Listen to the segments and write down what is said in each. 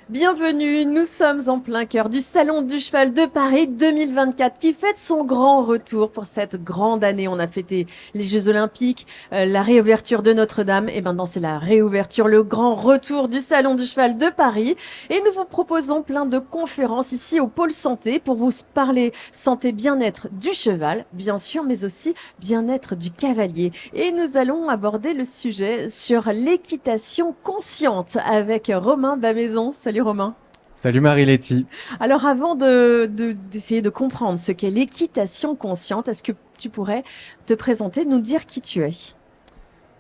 Bienvenue, nous sommes en plein cœur du Salon du Cheval de Paris 2024 qui fête son grand retour pour cette grande année. On a fêté les Jeux Olympiques, la réouverture de Notre-Dame et maintenant c'est la réouverture, le grand retour du Salon du Cheval de Paris. Et nous vous proposons plein de conférences ici au Pôle Santé pour vous parler santé bien-être du cheval, bien sûr, mais aussi bien-être du cavalier. Et nous allons aborder le sujet sur l'équitation consciente avec Romain Bamaison. Salut Romain. Salut Marie-Letty. Alors avant d'essayer de comprendre ce qu'est l'équitation consciente, est-ce que tu pourrais te présenter, nous dire qui tu es?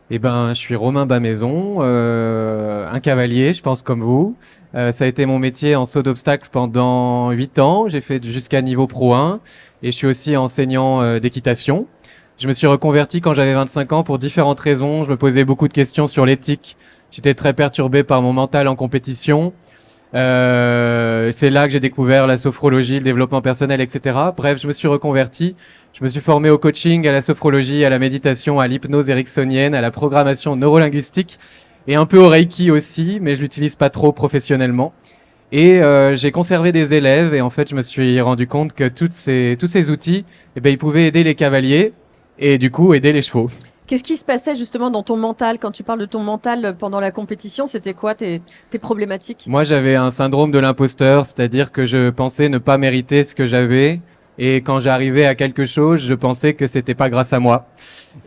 Je suis Romain Bamaison, un cavalier, je pense comme vous. Ça a été mon métier en saut d'obstacle pendant 8 ans. J'ai fait jusqu'à niveau Pro 1 et je suis aussi enseignant d'équitation. Je me suis reconverti quand j'avais 25 ans pour différentes raisons. Je me posais beaucoup de questions sur l'éthique. J'étais très perturbé par mon mental en compétition. C'est là que j'ai découvert la sophrologie, le développement personnel, etc. Bref, je me suis reconverti. Je me suis formé au coaching, à la sophrologie, à la méditation, à l'hypnose ericksonienne, à la programmation neurolinguistique et un peu au Reiki aussi, mais je l'utilise pas trop professionnellement. Et j'ai conservé des élèves et en fait, je me suis rendu compte que tous ces outils, ils pouvaient aider les cavaliers et du coup aider les chevaux. Qu'est-ce qui se passait justement dans ton mental quand tu parles de ton mental pendant la compétition? C'était quoi tes problématiques? Moi, j'avais un syndrome de l'imposteur, c'est-à-dire que je pensais ne pas mériter ce que j'avais. Et quand j'arrivais à quelque chose, je pensais que c'était pas grâce à moi.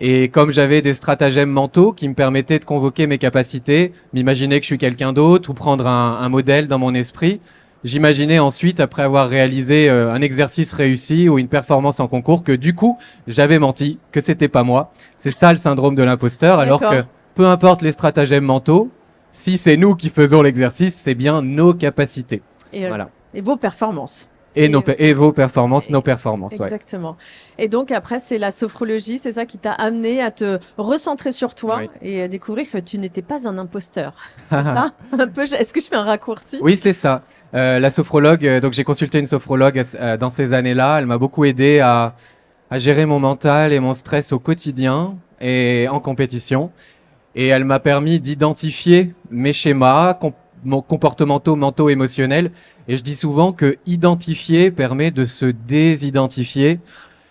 Et comme j'avais des stratagèmes mentaux qui me permettaient de convoquer mes capacités, m'imaginer que je suis quelqu'un d'autre ou prendre un modèle dans mon esprit, j'imaginais ensuite, après avoir réalisé un exercice réussi ou une performance en concours, que du coup, j'avais menti, que c'était pas moi. C'est ça le syndrome de l'imposteur, alors que peu importe les stratagèmes mentaux, si c'est nous qui faisons l'exercice, c'est bien nos capacités. Et, voilà. Et vos performances. Et vos performances, nos performances. Exactement. Ouais. Et donc après, c'est la sophrologie, c'est ça qui t'a amené à te recentrer sur toi et à découvrir que tu n'étais pas un imposteur. C'est ça un peu. Est-ce que je fais un raccourci? Oui, c'est ça. La sophrologue, donc j'ai consulté une sophrologue dans ces années-là. Elle m'a beaucoup aidé à gérer mon mental et mon stress au quotidien et en compétition. Et elle m'a permis d'identifier mes schémas comportementaux, mentaux, émotionnels. Et je dis souvent que identifier permet de se désidentifier.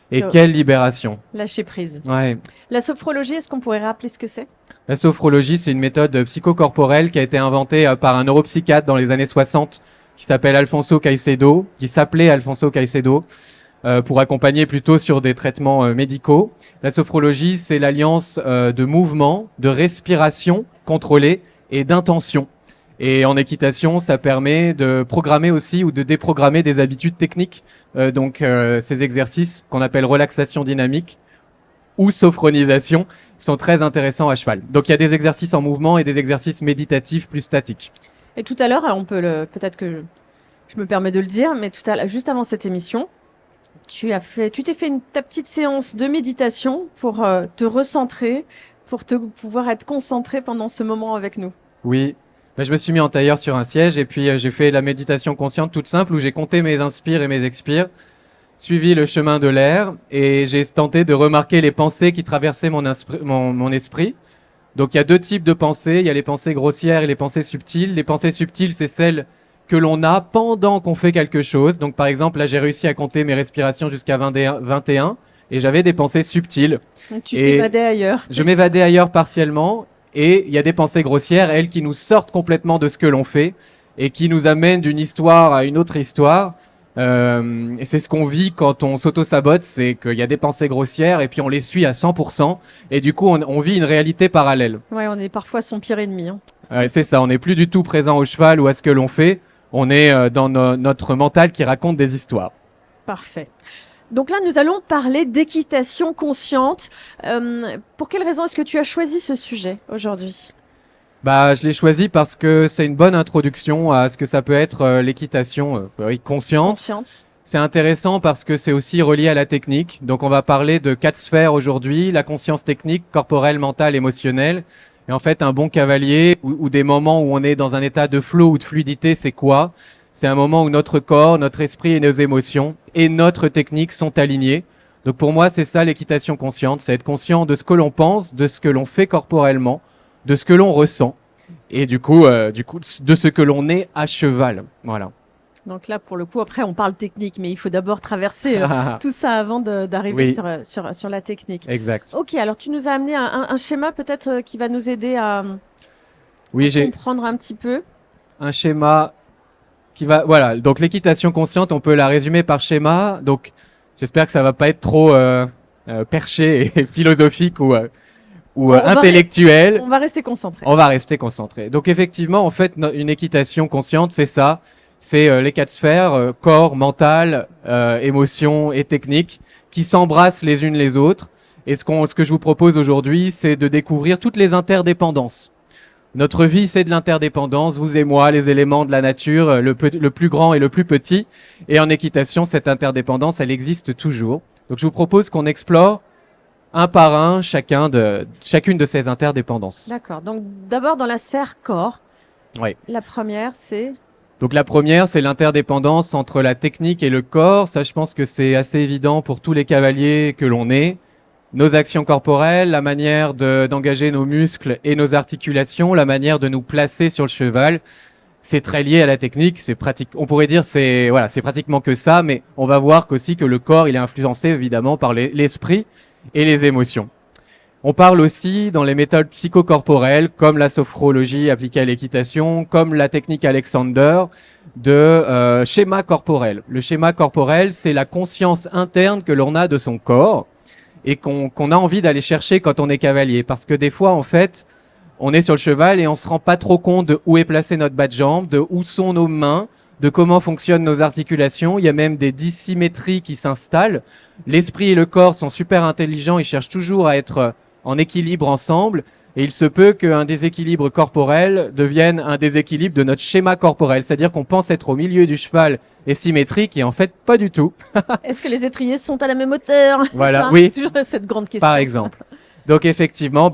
Et quelle libération! Lâcher prise. Ouais. La sophrologie, est-ce qu'on pourrait rappeler ce que c'est? La sophrologie, c'est une méthode psychocorporelle qui a été inventée par un neuropsychiatre dans les années 60 qui s'appelait Alfonso Caicedo, pour accompagner plutôt sur des traitements médicaux. La sophrologie, c'est l'alliance de mouvements, de respiration contrôlée et d'intention. Et en équitation, ça permet de programmer aussi ou de déprogrammer des habitudes techniques. Ces exercices qu'on appelle relaxation dynamique ou sophronisation sont très intéressants à cheval. Donc il y a des exercices en mouvement et des exercices méditatifs plus statiques. Et tout à l'heure, on peut peut-être que je me permets de le dire, mais tout à l'heure, juste avant cette émission, tu t'es fait ta petite séance de méditation pour te recentrer, pour pouvoir être concentré pendant ce moment avec nous. Oui. Je me suis mis en tailleur sur un siège et puis j'ai fait la méditation consciente toute simple où j'ai compté mes inspires et mes expires, suivi le chemin de l'air et j'ai tenté de remarquer les pensées qui traversaient mon esprit. Donc il y a deux types de pensées, il y a les pensées grossières et les pensées subtiles. Les pensées subtiles, c'est celles que l'on a pendant qu'on fait quelque chose. Donc par exemple, là j'ai réussi à compter mes respirations jusqu'à 21 et j'avais des pensées subtiles. Donc tu t'évadais ailleurs. Je m'évadais ailleurs partiellement. Et il y a des pensées grossières, elles, qui nous sortent complètement de ce que l'on fait et qui nous amènent d'une histoire à une autre histoire. Et c'est ce qu'on vit quand on s'auto-sabote, c'est qu'il y a des pensées grossières et puis on les suit à 100%. Et du coup, on vit une réalité parallèle. Ouais, on est parfois son pire ennemi. Hein. C'est ça, on n'est plus du tout présent au cheval ou à ce que l'on fait. On est dans notre mental qui raconte des histoires. Parfait. Donc là, nous allons parler d'équitation consciente. Pour quelle raison est-ce que tu as choisi ce sujet aujourd'hui? Je l'ai choisi parce que c'est une bonne introduction à ce que ça peut être l'équitation consciente. C'est intéressant parce que c'est aussi relié à la technique. Donc on va parler de 4 sphères aujourd'hui, la conscience technique, corporelle, mentale, émotionnelle. Et en fait, un bon cavalier ou des moments où on est dans un état de flow ou de fluidité, c'est quoi? C'est un moment où notre corps, notre esprit et nos émotions et notre technique sont alignés. Donc pour moi, c'est ça l'équitation consciente, c'est être conscient de ce que l'on pense, de ce que l'on fait corporellement, de ce que l'on ressent et du coup, de ce que l'on est à cheval. Voilà. Donc là, pour le coup, après, on parle technique, mais il faut d'abord traverser tout ça avant d'arriver Oui. sur la technique. Exact. Ok, alors tu nous as amené un schéma peut-être qui va nous aider à Oui, j'ai comprendre un petit peu. un schéma qui va. Voilà. Donc l'équitation consciente, on peut la résumer par schéma. Donc j'espère que ça va pas être trop perché et philosophique ou On va, intellectuel. on va rester concentré. On va rester concentré. Donc effectivement, en fait, une équitation consciente, c'est ça. C'est les quatre sphères, corps, mental, émotion et technique, qui s'embrassent les unes les autres. Et ce que je vous propose aujourd'hui, c'est de découvrir toutes les interdépendances. Notre vie, c'est de l'interdépendance, vous et moi, les éléments de la nature, le plus grand et le plus petit. Et en équitation, cette interdépendance, elle existe toujours. Donc je vous propose qu'on explore un par un chacune de ces interdépendances. D'accord. Donc d'abord dans la sphère corps. Oui. La première, c'est... Donc la première, c'est l'interdépendance entre la technique et le corps. Ça, je pense que c'est assez évident pour tous les cavaliers que l'on est. Nos actions corporelles, la manière d'engager nos muscles et nos articulations, la manière de nous placer sur le cheval, c'est très lié à la technique. C'est pratique. On pourrait dire c'est pratiquement que ça, mais on va voir qu'aussi que le corps, il est influencé évidemment par l'esprit et les émotions. On parle aussi dans les méthodes psychocorporelles, comme la sophrologie appliquée à l'équitation, comme la technique Alexander, de schéma corporel. Le schéma corporel, c'est la conscience interne que l'on a de son corps et qu'on a envie d'aller chercher quand on est cavalier. Parce que des fois, en fait, on est sur le cheval et on se rend pas trop compte de où est placé notre bas de jambe, de où sont nos mains, de comment fonctionnent nos articulations. Il y a même des dissymétries qui s'installent. L'esprit et le corps sont super intelligents, ils cherchent toujours à être en équilibre ensemble, et il se peut qu'un déséquilibre corporel devienne un déséquilibre de notre schéma corporel, c'est-à-dire qu'on pense être au milieu du cheval et symétrique, et en fait pas du tout. Est-ce que les étriers sont à la même hauteur? Voilà, Ça, oui. toujours cette grande question. Par exemple. Donc effectivement,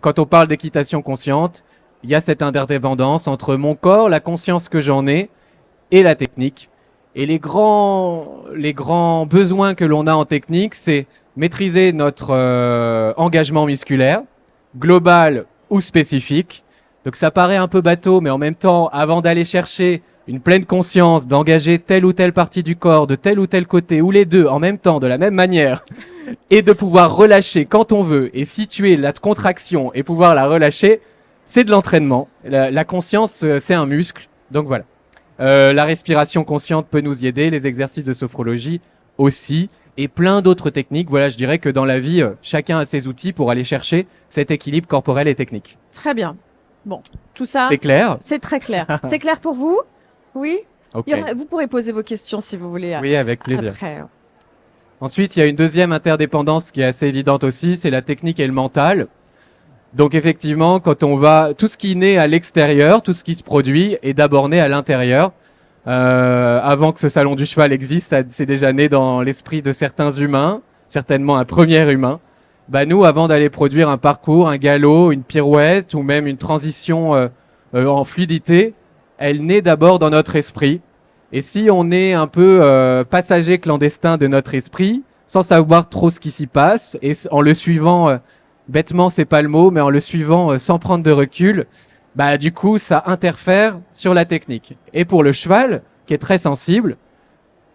quand on parle d'équitation consciente, il y a cette interdépendance entre mon corps, la conscience que j'en ai, et la technique. Et les grands besoins que l'on a en technique, c'est maîtriser notre engagement musculaire, global ou spécifique. Donc ça paraît un peu bateau, mais en même temps, avant d'aller chercher une pleine conscience, d'engager telle ou telle partie du corps, de tel ou tel côté, ou les deux en même temps, de la même manière, et de pouvoir relâcher quand on veut, et situer la contraction et pouvoir la relâcher, c'est de l'entraînement. La conscience, c'est un muscle. Donc voilà. La respiration consciente peut nous y aider, les exercices de sophrologie aussi, et plein d'autres techniques. Voilà, je dirais que dans la vie, chacun a ses outils pour aller chercher cet équilibre corporel et technique. Très bien. Bon, tout ça, C'est clair? c'est très clair. C'est clair pour vous? Oui? Ok. Vous pourrez poser vos questions si vous voulez. Oui, avec plaisir. Après. Ensuite, il y a une deuxième interdépendance qui est assez évidente aussi, c'est la technique et le mental. Donc effectivement, quand on va, tout ce qui naît à l'extérieur, tout ce qui se produit est d'abord né à l'intérieur. Avant que ce salon du cheval existe, c'est déjà né dans l'esprit de certains humains, certainement un premier humain. Nous, avant d'aller produire un parcours, un galop, une pirouette ou même une transition en fluidité, elle naît d'abord dans notre esprit. Et si on est un peu passager clandestin de notre esprit, sans savoir trop ce qui s'y passe, et en le suivant bêtement, c'est pas le mot, mais en le suivant sans prendre de recul, du coup, ça interfère sur la technique. Et pour le cheval, qui est très sensible,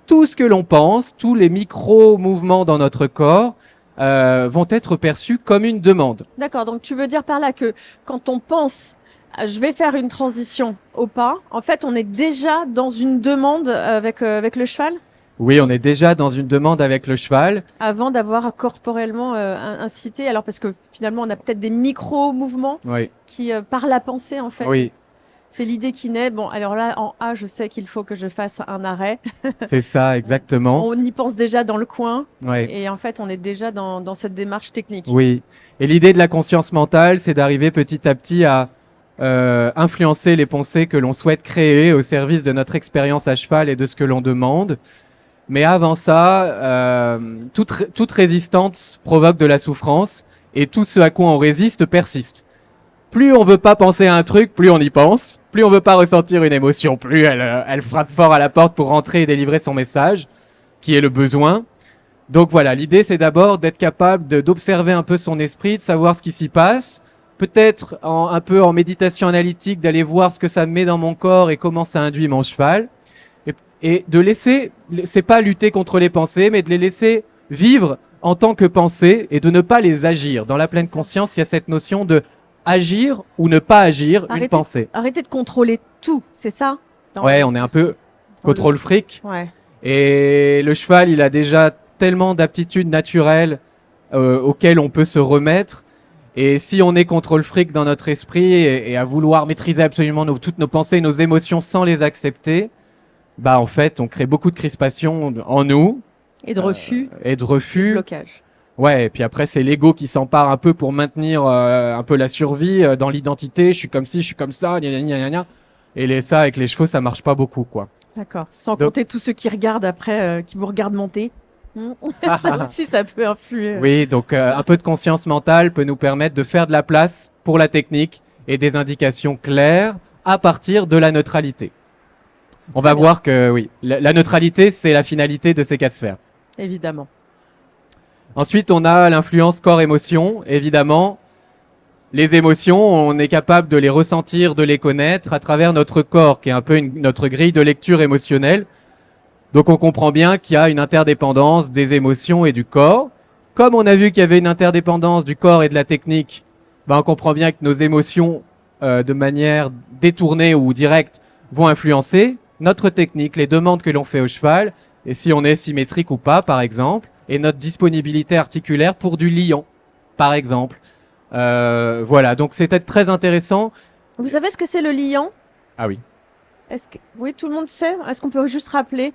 tout ce que l'on pense, tous les micro-mouvements dans notre corps vont être perçus comme une demande. D'accord, donc tu veux dire par là que quand on pense je vais faire une transition au pas, en fait on est déjà dans une demande avec le cheval Oui, on est déjà dans une demande avec le cheval. avant d'avoir corporellement incité, alors parce que finalement on a peut-être des micro-mouvements Oui, qui, par la pensée en fait, oui, c'est l'idée qui naît. Bon, alors là en A, je sais qu'il faut que je fasse un arrêt. c'est ça, exactement. On y pense déjà dans le coin Oui. et en fait on est déjà dans cette démarche technique. Oui. Et l'idée de la conscience mentale, c'est d'arriver petit à petit à influencer les pensées que l'on souhaite créer au service de notre expérience à cheval et de ce que l'on demande. Mais avant ça, toute résistance provoque de la souffrance et tout ce à quoi on résiste persiste. Plus on veut pas penser à un truc, plus on y pense. Plus on veut pas ressentir une émotion, plus elle frappe fort à la porte pour rentrer et délivrer son message, qui est le besoin. Donc voilà, l'idée c'est d'abord d'être capable d'observer un peu son esprit, de savoir ce qui s'y passe, peut-être un peu en méditation analytique, d'aller voir ce que ça met dans mon corps et comment ça induit mon cheval. Et de laisser, c'est pas lutter contre les pensées, mais de les laisser vivre en tant que pensées et de ne pas les agir. Dans la pleine conscience, il y a cette notion de agir ou ne pas agir une pensée. Arrêtez de contrôler tout, c'est ça? Ouais, on est un peu contrôle fric. Ouais. Et le cheval, il a déjà tellement d'aptitudes naturelles auxquelles on peut se remettre. Et si on est contrôle fric dans notre esprit et à vouloir maîtriser absolument toutes nos pensées, nos émotions sans les accepter, bah en fait, on crée beaucoup de crispation en nous. Et de refus. Et de refus. De blocage. Ouais, et puis après, c'est l'ego qui s'empare un peu pour maintenir un peu la survie dans l'identité. Je suis comme ci, je suis comme ça, gna gna gna gna. Et ça, avec les chevaux, ça marche pas beaucoup, quoi. D'accord. Sans compter tous ceux qui regardent après, qui vous regardent monter. Ça aussi, ça peut influer. Oui, donc un peu de conscience mentale peut nous permettre de faire de la place pour la technique et des indications claires à partir de la neutralité. On va voir que oui, la neutralité, c'est la finalité de ces 4 sphères. Évidemment. Ensuite, on a l'influence corps-émotion. Évidemment, les émotions, on est capable de les ressentir, de les connaître à travers notre corps, qui est un peu notre grille de lecture émotionnelle. Donc on comprend bien qu'il y a une interdépendance des émotions et du corps. Comme on a vu qu'il y avait une interdépendance du corps et de la technique, ben on comprend bien que nos émotions, de manière détournée ou directe, vont influencer notre technique, les demandes que l'on fait au cheval, et si on est symétrique ou pas, par exemple, et notre disponibilité articulaire pour du liant, par exemple. Voilà, donc c'était très intéressant. Vous savez ce que c'est le liant? Ah oui. Oui, tout le monde sait. Est-ce qu'on peut juste rappeler?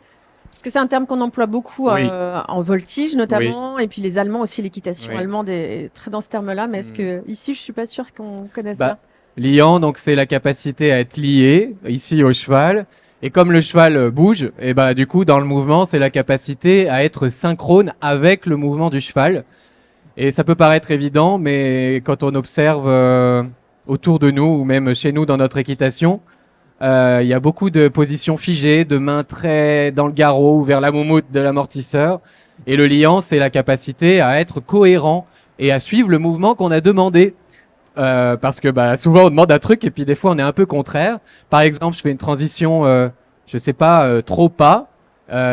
Parce que c'est un terme qu'on emploie beaucoup en voltige notamment, et puis les Allemands aussi, l'équitation allemande est très dans ce terme-là. Mais est-ce que ici, je suis pas sûre qu'on connaisse bien. Liant, donc c'est la capacité à être lié ici au cheval. Et comme le cheval bouge, et bah du coup dans le mouvement, c'est la capacité à être synchrone avec le mouvement du cheval. Et ça peut paraître évident, mais quand on observe autour de nous ou même chez nous dans notre équitation, il y a beaucoup de positions figées, de mains très dans le garrot ou vers la moumoute de l'amortisseur. Et le liant, c'est la capacité à être cohérent et à suivre le mouvement qu'on a demandé. Parce que souvent on demande un truc et puis des fois on est un peu contraire. Par exemple, je fais une transition, je sais pas, trop pas.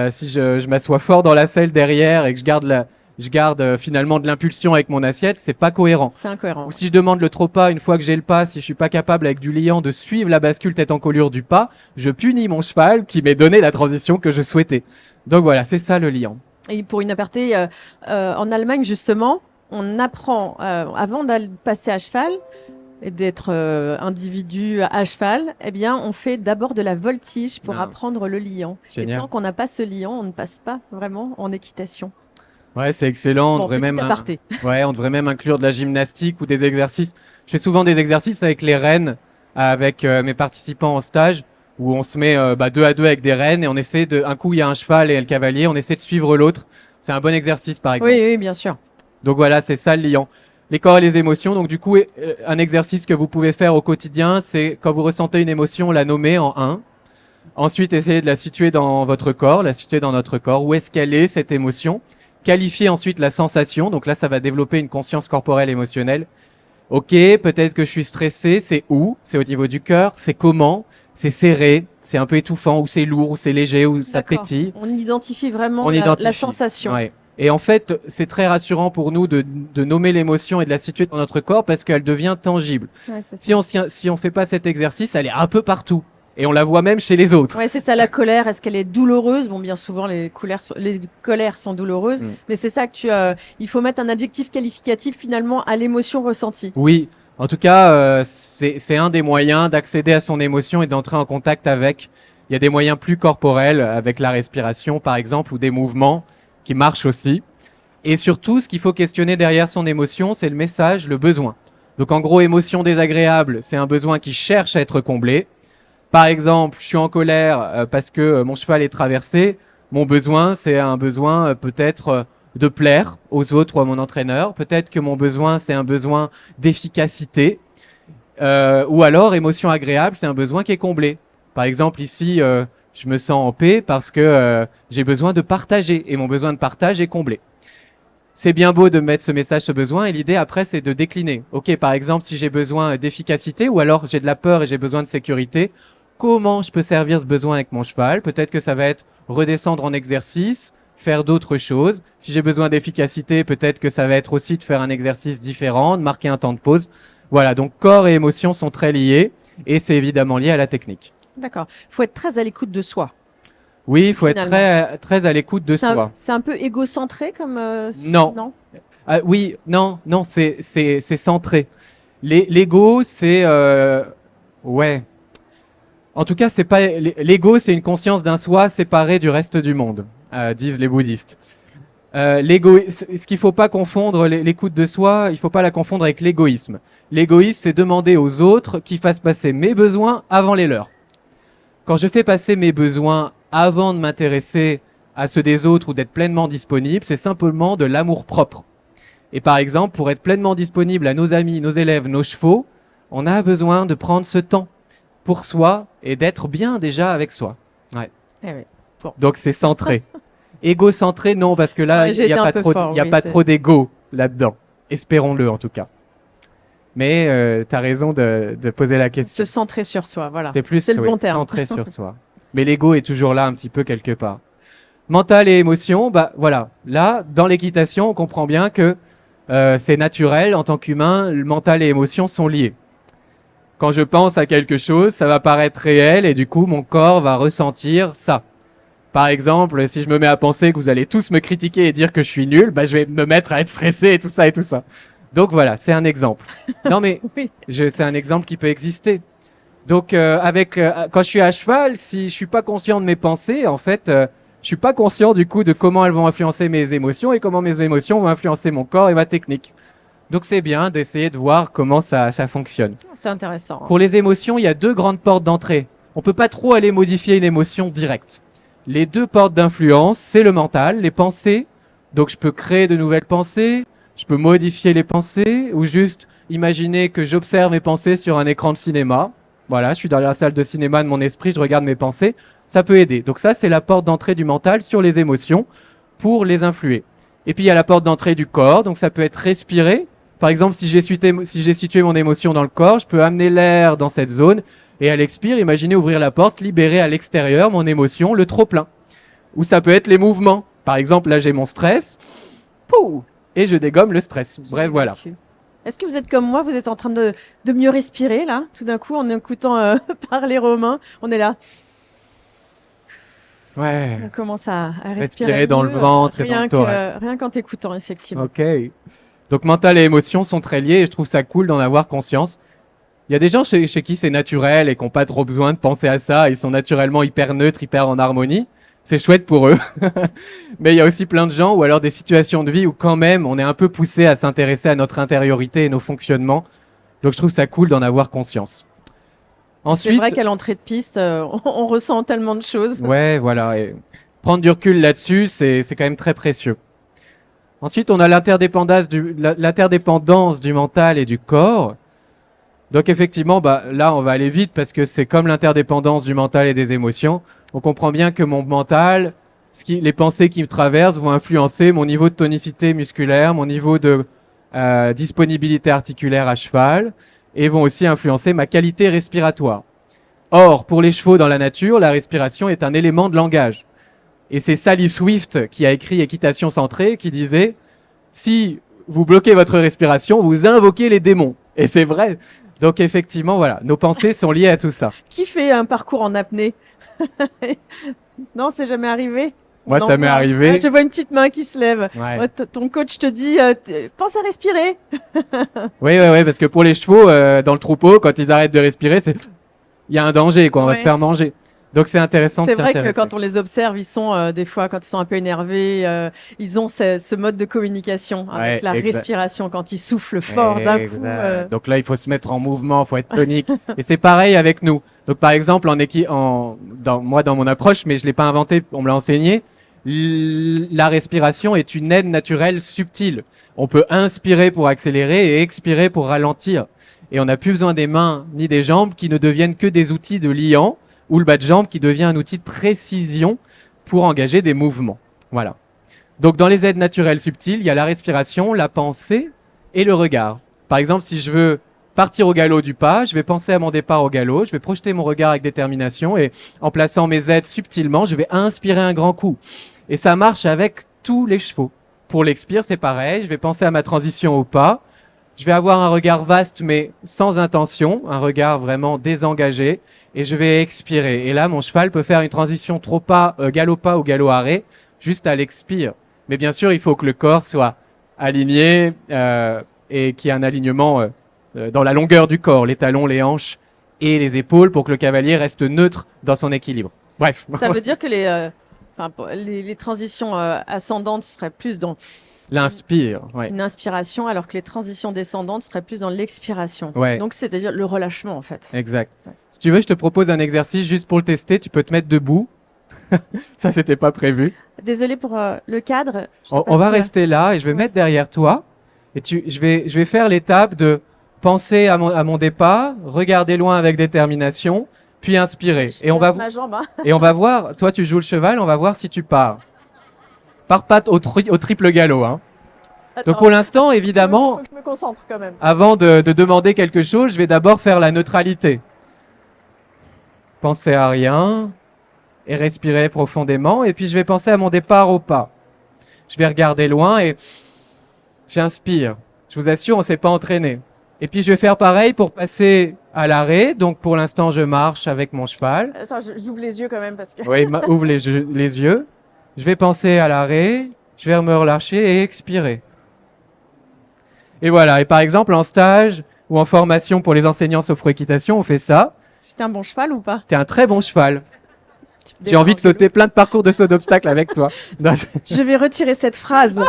Si je m'assois fort dans la selle derrière et que je garde finalement de l'impulsion avec mon assiette, c'est pas cohérent. C'est incohérent. Ou si je demande le trop pas, une fois que j'ai le pas, si je suis pas capable avec du liant de suivre la bascule tête en colure du pas, je punis mon cheval qui m'ait donné la transition que je souhaitais. Donc voilà, c'est ça le liant. Et pour une aparté, en Allemagne justement, on apprend avant d'aller passer à cheval et d'être individu à cheval, eh bien, on fait d'abord de la voltige pour apprendre le liant. Génial. Et tant qu'on n'a pas ce liant, on ne passe pas vraiment en équitation. Ouais, c'est excellent. Bon, on devrait même ouais, on devrait même inclure de la gymnastique ou des exercices. Je fais souvent des exercices avec les rennes, avec mes participants en stage, où on se met 2 à 2 avec des rennes et on essaie un coup il y a un cheval et le cavalier, on essaie de suivre l'autre. C'est un bon exercice par exemple. Oui, bien sûr. Donc voilà, c'est ça le liant. Les corps et les émotions. Donc du coup, un exercice que vous pouvez faire au quotidien, c'est quand vous ressentez une émotion, la nommer en 1. Ensuite, essayez de la situer dans votre corps, la situer dans notre corps. Où est-ce qu'elle est, cette émotion? Qualifiez ensuite la sensation. Donc là, ça va développer une conscience corporelle émotionnelle. Ok, peut-être que je suis stressé. C'est où? C'est au niveau du cœur. C'est comment? C'est serré. C'est un peu étouffant. Ou c'est lourd. Ou c'est léger. Ou ça pétille. On identifie vraiment la sensation. Ouais. Et en fait, c'est très rassurant pour nous de nommer l'émotion et de la situer dans notre corps parce qu'elle devient tangible. Ouais, si on fait pas cet exercice, elle est un peu partout. Et on la voit même chez les autres. Ouais, c'est ça, la colère. Est-ce qu'elle est douloureuse? Bon, bien souvent, les colères sont douloureuses. Mais c'est ça que il faut mettre un adjectif qualificatif finalement à l'émotion ressentie. Oui. En tout cas, c'est un des moyens d'accéder à son émotion et d'entrer en contact avec. Il y a des moyens plus corporels avec la respiration, par exemple, ou des mouvements qui marche aussi. Et surtout, ce qu'il faut questionner derrière son émotion, c'est le message, le besoin. Donc en gros, émotion désagréable, c'est un besoin qui cherche à être comblé. Par exemple, je suis en colère parce que mon cheval est traversé. Mon besoin, c'est un besoin peut-être de plaire aux autres ou à mon entraîneur. Peut-être que mon besoin, c'est un besoin d'efficacité. Ou alors, émotion agréable, c'est un besoin qui est comblé. Par exemple, ici, je me sens en paix parce que j'ai besoin de partager et mon besoin de partage est comblé. c'est bien beau de mettre ce message, ce besoin, et l'idée après, c'est de décliner. Ok, par exemple, si j'ai besoin d'efficacité, ou alors j'ai de la peur et j'ai besoin de sécurité, comment je peux servir ce besoin avec mon cheval? Peut-être que ça va être redescendre en exercice, faire d'autres choses. Si j'ai besoin d'efficacité, peut-être que ça va être aussi de faire un exercice différent, de marquer un temps de pause. Voilà, donc corps et émotion sont très liés, et c'est évidemment lié à la technique. D'accord. Il faut être très à l'écoute de soi. Oui, il faut être Finalement. très à l'écoute de soi. C'est un peu égocentré comme... Non. non. Ah, oui, non, c'est centré. L'ego, c'est ouais. En tout cas, c'est pas l'ego, c'est une conscience d'un soi séparé du reste du monde, disent les bouddhistes. Ce qu'il faut pas confondre, l'écoute de soi, il faut pas la confondre avec l'égoïsme. L'égoïsme, c'est demander aux autres qu'ils fassent passer mes besoins avant les leurs. Quand je fais passer mes besoins avant de m'intéresser à ceux des autres ou d'être pleinement disponible, c'est simplement de l'amour propre. Et par exemple, pour être pleinement disponible à nos amis, nos élèves, nos chevaux, on a besoin de prendre ce temps pour soi et d'être bien déjà avec soi. Ouais. Eh oui. Bon. Donc c'est centré. Égocentré, non, parce que là, Ouais, il j'ai n'y a été pas un peu trop, fort, y a oui, pas c'est- trop d'ego là-dedans. Espérons-le en tout cas. Mais tu as raison de poser la question. Se centrer sur soi, voilà. C'est plus C'est le oui, bon terme. centré sur soi. Mais l'ego est toujours là un petit peu quelque part. Mental et émotion, bah voilà. Là, dans l'équitation, on comprend bien que c'est naturel en tant qu'humain. Le mental et émotion sont liés. Quand je pense à quelque chose, ça va paraître réel et du coup, mon corps va ressentir ça. Par exemple, si je me mets à penser que vous allez tous me critiquer et dire que je suis nul, bah, je vais me mettre à être stressé et tout ça et tout ça. Donc voilà, c'est un exemple. Non mais Oui. c'est un exemple qui peut exister. Donc quand je suis à cheval, si je suis pas conscient de mes pensées, en fait, je suis pas conscient du coup de comment elles vont influencer mes émotions et comment mes émotions vont influencer mon corps et ma technique. Donc c'est bien d'essayer de voir comment ça fonctionne. C'est intéressant. Pour les émotions, il y a deux grandes portes d'entrée. On peut pas trop aller modifier une émotion directe. Les deux portes d'influence, c'est le mental, les pensées. Donc je peux créer de nouvelles pensées, je peux modifier les pensées, ou juste imaginer que j'observe mes pensées sur un écran de cinéma. Voilà, je suis dans la salle de cinéma de mon esprit, je regarde mes pensées. Ça peut aider. Donc ça, c'est la porte d'entrée du mental sur les émotions pour les influer. Et puis il y a la porte d'entrée du corps, donc ça peut être respirer. Par exemple, si j'ai situé mon émotion dans le corps, je peux amener l'air dans cette zone et à l'expire, imaginez ouvrir la porte, libérer à l'extérieur mon émotion, le trop-plein. Ou ça peut être les mouvements. Par exemple, là j'ai mon stress, pouh, et je dégomme le stress. Bref, voilà. Est-ce que vous êtes comme moi, vous êtes en train de mieux respirer là, tout d'un coup, en écoutant parler Romain, on est là, Ouais. on commence à respirer Respirer dans le mieux, ventre et dans rien le thorax. rien qu'en t'écoutant, effectivement. Ok. Donc mental et émotion sont très liés et je trouve ça cool d'en avoir conscience. Il y a des gens chez qui c'est naturel et qui n'ont pas trop besoin de penser à ça. Ils sont naturellement hyper neutres, hyper en harmonie. C'est chouette pour eux. Mais il y a aussi plein de gens ou alors des situations de vie où quand même on est un peu poussé à s'intéresser à notre intériorité et nos fonctionnements. Donc je trouve ça cool d'en avoir conscience. C'est Ensuite, vrai qu'à l'entrée de piste, on ressent tellement de choses. ouais, voilà. Et prendre du recul là-dessus, c'est quand même très précieux. Ensuite, on a l'interdépendance du mental et du corps. Donc effectivement, bah, là, on va aller vite parce que c'est comme l'interdépendance du mental et des émotions. On comprend bien que mon mental, les pensées qui me traversent vont influencer mon niveau de tonicité musculaire, mon niveau de disponibilité articulaire à cheval, et vont aussi influencer ma qualité respiratoire. Or, pour les chevaux dans la nature, la respiration est un élément de langage. Et c'est Sally Swift qui a écrit Équitation centrée qui disait « Si vous bloquez votre respiration, vous invoquez les démons. » Et c'est vrai. Donc effectivement, voilà, nos pensées sont liées à tout ça. Qui fait un parcours en apnée? Non, c'est jamais arrivé? Moi, Non, ça m'est non. arrivé. Ah, je vois une petite main qui se lève. Ouais. Ouais, ton coach te dit, pense à respirer. Oui, parce que pour les chevaux, dans le troupeau, quand ils arrêtent de respirer, il y a un danger, quoi. On va Ouais. se faire manger. Donc c'est intéressant de C'est s'y vrai que intéresser. quand on les observe, ils sont des fois, quand ils sont un peu énervés, ils ont ce mode de communication avec Ouais, la exact. respiration. Quand ils soufflent fort d'un coup, Exact. Donc là, il faut se mettre en mouvement, il faut être tonique. Et c'est pareil avec nous. Donc par exemple, dans mon approche, mais je l'ai pas inventé, on me l'a enseigné, la respiration est une aide naturelle subtile. On peut inspirer pour accélérer et expirer pour ralentir. Et on n'a plus besoin des mains ni des jambes qui ne deviennent que des outils de liant, ou le bas de jambe qui devient un outil de précision pour engager des mouvements. Voilà. Donc, dans les aides naturelles subtiles, il y a la respiration, la pensée et le regard. Par exemple, si je veux partir au galop du pas, je vais penser à mon départ au galop, je vais projeter mon regard avec détermination et en plaçant mes aides subtilement, je vais inspirer un grand coup. Et ça marche avec tous les chevaux. Pour l'expire, c'est pareil, je vais penser à ma transition au pas, je vais avoir un regard vaste mais sans intention, un regard vraiment désengagé et je vais expirer. Et là, mon cheval peut faire une transition trop pas, galop pas ou galop arrêt juste à l'expire. Mais bien sûr, il faut que le corps soit aligné et qu'il y ait un alignement dans la longueur du corps, les talons, les hanches et les épaules pour que le cavalier reste neutre dans son équilibre. Bref. Ça veut dire que les transitions ascendantes seraient plus dans L'inspire, ouais. une inspiration, alors que les transitions descendantes seraient plus dans l'expiration. Ouais. Donc, c'est-à-dire le relâchement, en fait. Exact. Ouais. Si tu veux, je te propose un exercice juste pour le tester. Tu peux te mettre debout. Ça, c'était pas prévu. Désolée pour le cadre. Je sais pas On va si, rester là et je vais Ouais. mettre derrière toi. Et je vais faire l'étape de penser à mon départ, regarder loin avec détermination, puis inspirer. je Et on va, place ma jambe, hein. et on va voir, toi tu joues le cheval, on va voir si tu pars. Pars pas au triple galop. Hein. Donc Attends, pour l'instant, évidemment, faut que je me concentre quand même. avant de demander quelque chose, je vais d'abord faire la neutralité. Penser à rien et respirer profondément. Et puis je vais penser à mon départ au pas. Je vais regarder loin et j'inspire. Je vous assure, on ne s'est pas entraîné. Et puis je vais faire pareil pour passer à l'arrêt. Donc pour l'instant, je marche avec mon cheval. Attends, j'ouvre les yeux quand même parce que. Oui, ouvre les yeux. Je vais penser à l'arrêt. Je vais me relâcher et expirer. Et voilà. Et par exemple, en stage ou en formation pour les enseignants sophro-équitation, on fait ça. J'étais un bon cheval ou pas? T'es un très bon cheval. J'ai envie de sauter plein de parcours de saut d'obstacles avec toi. Non, Je vais retirer cette phrase.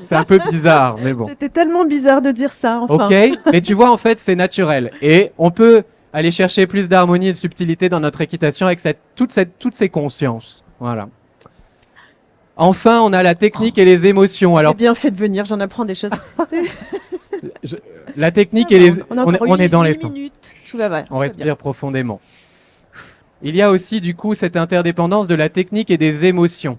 c'est un peu bizarre, mais bon. C'était tellement bizarre de dire ça, enfin. Ok, mais tu vois, en fait, c'est naturel. Et on peut aller chercher plus d'harmonie et de subtilité dans notre équitation avec toutes ces consciences. Voilà. Enfin, on a la technique et les émotions. J'ai Alors, bien fait de venir, j'en apprends des choses. la technique Ça et va, les... on est dans les 8 temps. minutes, tout va bien. On respire profondément. Il y a aussi, du coup, cette interdépendance de la technique et des émotions.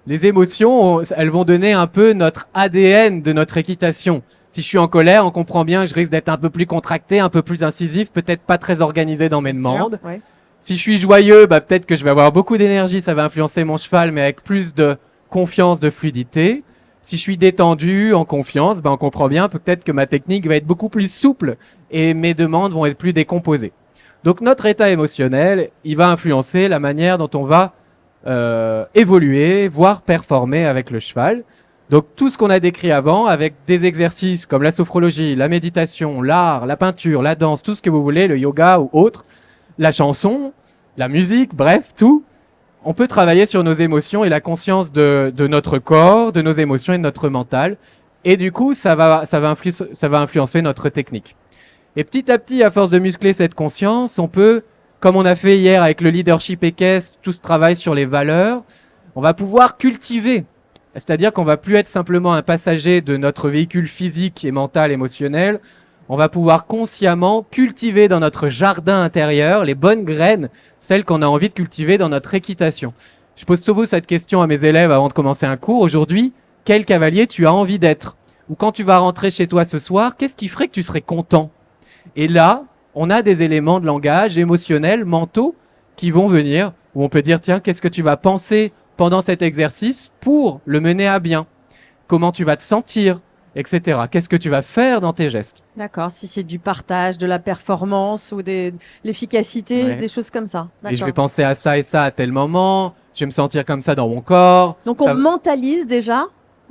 Les émotions, elles vont donner un peu notre ADN de notre équitation. Si je suis en colère, on comprend bien que je risque d'être un peu plus contracté, un peu plus incisif, peut-être pas très organisé dans mes demandes. Ouais. Si je suis joyeux, peut-être que je vais avoir beaucoup d'énergie, ça va influencer mon cheval, mais avec plus de confiance, de fluidité. Si je suis détendu, en confiance, on comprend bien peut-être que ma technique va être beaucoup plus souple et mes demandes vont être plus décomposées. Donc notre état émotionnel, il va influencer la manière dont on va évoluer, voire performer avec le cheval. Donc tout ce qu'on a décrit avant, avec des exercices comme la sophrologie, la méditation, l'art, la peinture, la danse, tout ce que vous voulez, le yoga ou autre, la chanson, la musique, bref, tout, on peut travailler sur nos émotions et la conscience de notre corps, de nos émotions et de notre mental. Et du coup, ça va influencer notre technique. Et petit à petit, à force de muscler cette conscience, on peut, comme on a fait hier avec le leadership équestre, tout ce travail sur les valeurs, on va pouvoir cultiver. C'est-à-dire qu'on va plus être simplement un passager de notre véhicule physique et mental, émotionnel. On va pouvoir consciemment cultiver dans notre jardin intérieur les bonnes graines, celles qu'on a envie de cultiver dans notre équitation. Je pose souvent cette question à mes élèves avant de commencer un cours. Aujourd'hui, quel cavalier tu as envie d'être? Ou quand tu vas rentrer chez toi ce soir, qu'est-ce qui ferait que tu serais content? Et là, on a des éléments de langage émotionnels, mentaux, qui vont venir, où on peut dire, tiens, qu'est-ce que tu vas penser pendant cet exercice pour le mener à bien? Comment tu vas te sentir, etc. Qu'est-ce que tu vas faire dans tes gestes? D'accord, si c'est du partage, de la performance ou l'efficacité, Ouais. des choses comme ça. Et je vais D'accord. penser à ça et ça à tel moment, je vais me sentir comme ça dans mon corps. Donc Ça- on mentalise déjà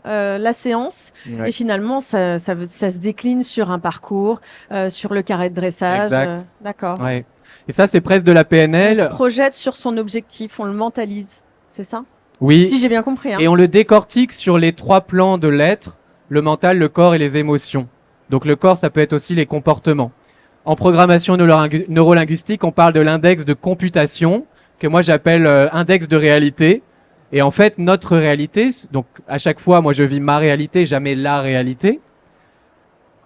la séance Ouais. et finalement ça se décline sur un parcours, sur le carré de dressage. Exact. D'accord. Ouais. Et ça, c'est presque de la On se PNL. projette sur son objectif, on le mentalise, c'est ça? Oui. Si j'ai bien compris. Hein. Et on le décortique sur les 3 plans de l'être, le mental, le corps et les émotions. Donc le corps, ça peut être aussi les comportements. En programmation neurolinguistique, on parle de l'index de computation, que moi j'appelle index de réalité. Et en fait, notre réalité, donc à chaque fois, moi je vis ma réalité, jamais la réalité.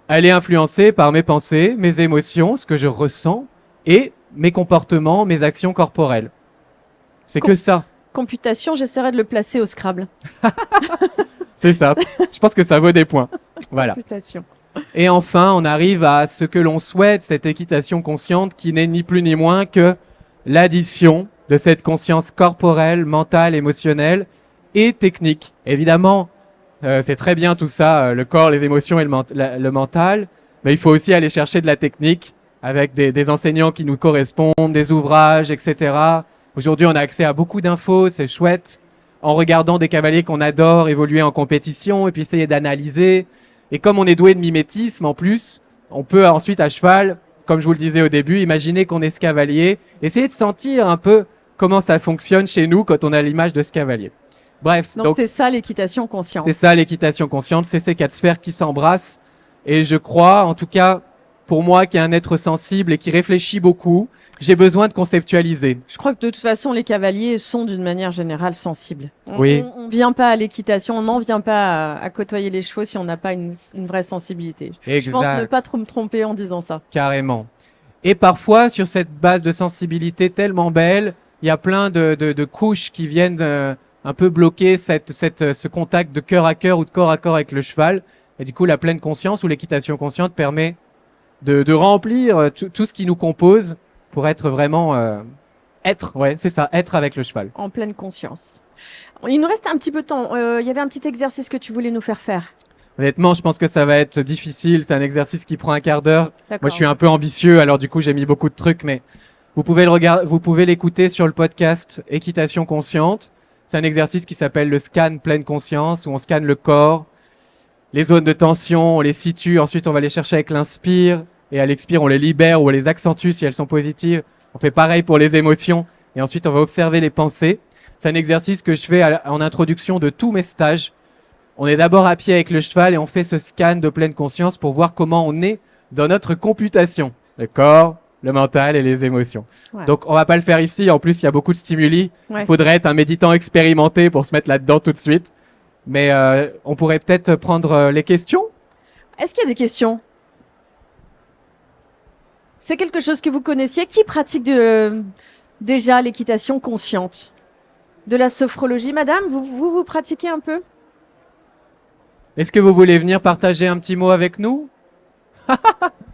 Elle est influencée par mes pensées, mes émotions, ce que je ressens, et mes comportements, mes actions corporelles. C'est que ça. computation, j'essaierai de le placer au Scrabble. C'est ça. Je pense que ça vaut des points. Voilà. Computation. Et enfin, on arrive à ce que l'on souhaite, cette équitation consciente qui n'est ni plus ni moins que l'addition de cette conscience corporelle, mentale, émotionnelle et technique. Évidemment, c'est très bien tout ça, le corps, les émotions et le mental, mais il faut aussi aller chercher de la technique avec des enseignants qui nous correspondent, des ouvrages, etc. Aujourd'hui, on a accès à beaucoup d'infos, c'est chouette, en regardant des cavaliers qu'on adore évoluer en compétition et puis essayer d'analyser. Et comme on est doué de mimétisme en plus, on peut ensuite à cheval, comme je vous le disais au début, imaginer qu'on est ce cavalier, essayer de sentir un peu comment ça fonctionne chez nous quand on a l'image de ce cavalier. Bref, Donc c'est ça l'équitation consciente. c'est ça l'équitation consciente, c'est ces 4 sphères qui s'embrassent. Et je crois, en tout cas, pour moi qui est un être sensible et qui réfléchit beaucoup, j'ai besoin de conceptualiser. Je crois que de toute façon, les cavaliers sont d'une manière générale sensibles. Oui. On vient pas à l'équitation, on n'en vient pas à côtoyer les chevaux si on n'a pas une vraie sensibilité. Je pense ne pas trop me tromper en disant ça. Carrément. Et parfois, sur cette base de sensibilité tellement belle, il y a plein de couches qui viennent un peu bloquer ce contact de cœur à cœur ou de corps à corps avec le cheval. Et du coup, la pleine conscience ou l'équitation consciente permet de remplir tout ce qui nous compose pour être vraiment être avec le cheval. En pleine conscience. Il nous reste un petit peu de temps. Il y avait un petit exercice que tu voulais nous faire faire. Honnêtement, je pense que ça va être difficile. C'est un exercice qui prend un quart d'heure. D'accord. Moi, je suis un peu ambitieux, alors du coup, j'ai mis beaucoup de trucs, mais vous pouvez l'écouter sur le podcast Équitation consciente. C'est un exercice qui s'appelle le scan pleine conscience, où on scanne le corps, les zones de tension, on les situe. Ensuite, on va les chercher avec l'inspire. Et à l'expire, on les libère ou on les accentue si elles sont positives. On fait pareil pour les émotions. Et ensuite, on va observer les pensées. C'est un exercice que je fais en introduction de tous mes stages. On est d'abord à pied avec le cheval et on fait ce scan de pleine conscience pour voir comment on est dans notre computation. Le corps, le mental et les émotions. Ouais. Donc, on va pas le faire ici. En plus, il y a beaucoup de stimuli. Ouais. Il faudrait être un méditant expérimenté pour se mettre là-dedans tout de suite. Mais on pourrait peut-être prendre les questions. Est-ce qu'il y a des questions? C'est quelque chose que vous connaissiez? Qui pratique déjà l'équitation consciente? De la sophrologie, madame, vous pratiquez un peu? Est-ce que vous voulez venir partager un petit mot avec nous?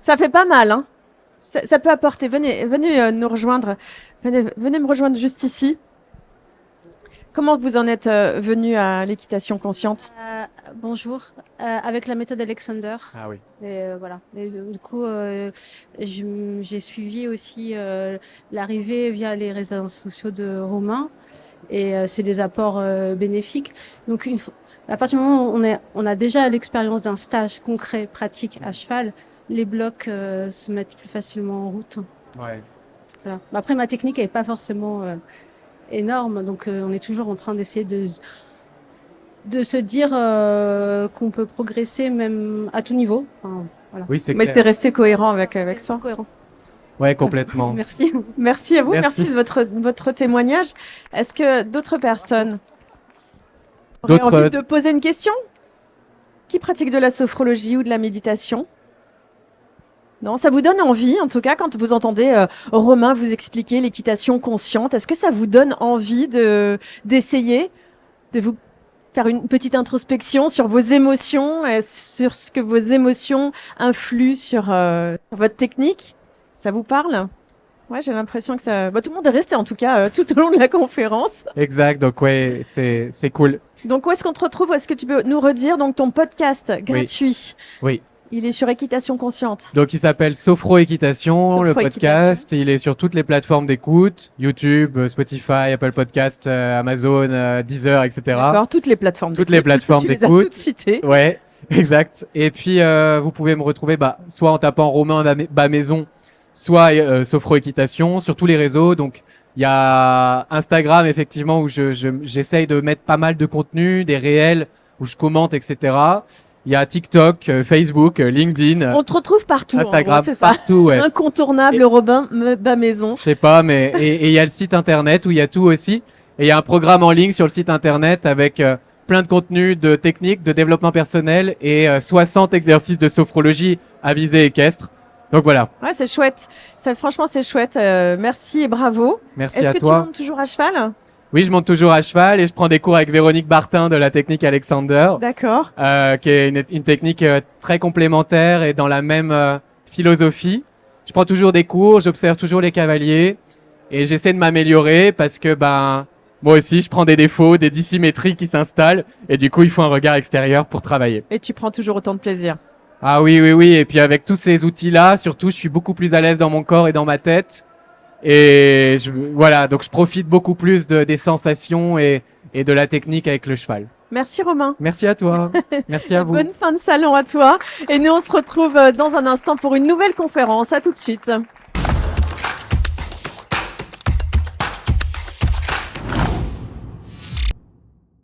Ça fait pas mal, hein? Ça peut apporter. Venez nous rejoindre. Venez me rejoindre juste ici. Comment vous en êtes venu à l'équitation consciente? Bonjour, avec la méthode Alexander. Ah oui. Et voilà. Et du coup, j'ai suivi aussi l'arrivée via les réseaux sociaux de Romain. Et c'est des apports bénéfiques. Donc, à partir du moment où on a déjà l'expérience d'un stage concret, pratique à cheval, les blocs se mettent plus facilement en route. Ouais. Voilà. Après, ma technique n'est pas forcément énorme, donc on est toujours en train d'essayer de se dire qu'on peut progresser même à tout niveau. Enfin, voilà. Oui, c'est Mais clair. c'est rester cohérent avec C'est soi. cohérent. Ouais, complètement. Merci. Merci à vous, Merci. merci de votre témoignage. Est-ce que d'autres personnes auraient D'autres- envie de poser une question? Qui pratique de la sophrologie ou de la méditation? Non, ça vous donne envie, en tout cas, quand vous entendez Romain vous expliquer l'équitation consciente, est-ce que ça vous donne envie d'essayer, de vous faire une petite introspection sur vos émotions, et sur ce que vos émotions influent sur votre technique? Ça vous parle? Ouais, j'ai l'impression que ça... tout le monde est resté, en tout cas, tout au long de la conférence. Exact. Donc, ouais, c'est cool. Donc, où est-ce qu'on te retrouve? Est-ce que tu peux nous redire donc ton podcast gratuit? Oui. Il est sur Équitation Consciente. Donc, il s'appelle Sophro Équitation, le Sophro-Équitation. podcast. Il est sur toutes les plateformes d'écoute, YouTube, Spotify, Apple Podcast, Amazon, Deezer, etc. D'accord, toutes les plateformes Toutes les d'écoute. plateformes Tu les as d'écoute. toutes citées. Ouais, exact. Et puis, vous pouvez me retrouver soit en tapant Romain Bamaison, soit Sophro Équitation, sur tous les réseaux. Donc, il y a Instagram, effectivement, où j'essaye de mettre pas mal de contenu, des réels, où je commente, etc. Il y a TikTok, Facebook, LinkedIn, On te retrouve partout, en Instagram, gros, c'est ça. partout, ouais. Incontournable, Et- Robin Bamaison. Je sais pas, mais et il y a le site internet où il y a tout aussi. Et il y a un programme en ligne sur le site internet avec plein de contenus de techniques, de développement personnel et 60 exercices de sophrologie à visée équestre. Donc voilà, Ouais, c'est chouette. Ça, franchement, c'est chouette. Merci et bravo. merci Est-ce à que tu toi. montes toujours à cheval? Oui, je monte toujours à cheval et je prends des cours avec Véronique Bartin de la technique Alexander, D'accord. qui est une technique très complémentaire et dans la même philosophie. Je prends toujours des cours, j'observe toujours les cavaliers et j'essaie de m'améliorer parce que moi aussi, je prends des défauts, des dissymétries qui s'installent et du coup, il faut un regard extérieur pour travailler. Et tu prends toujours autant de plaisir. Ah oui, oui, oui. Et puis avec tous ces outils-là, surtout, je suis beaucoup plus à l'aise dans mon corps et dans ma tête. Et voilà, donc je profite beaucoup plus des sensations et de la technique avec le cheval. Merci Romain. Merci à toi. Merci à vous. Bonne fin de salon à toi. Et nous, on se retrouve dans un instant pour une nouvelle conférence. À tout de suite.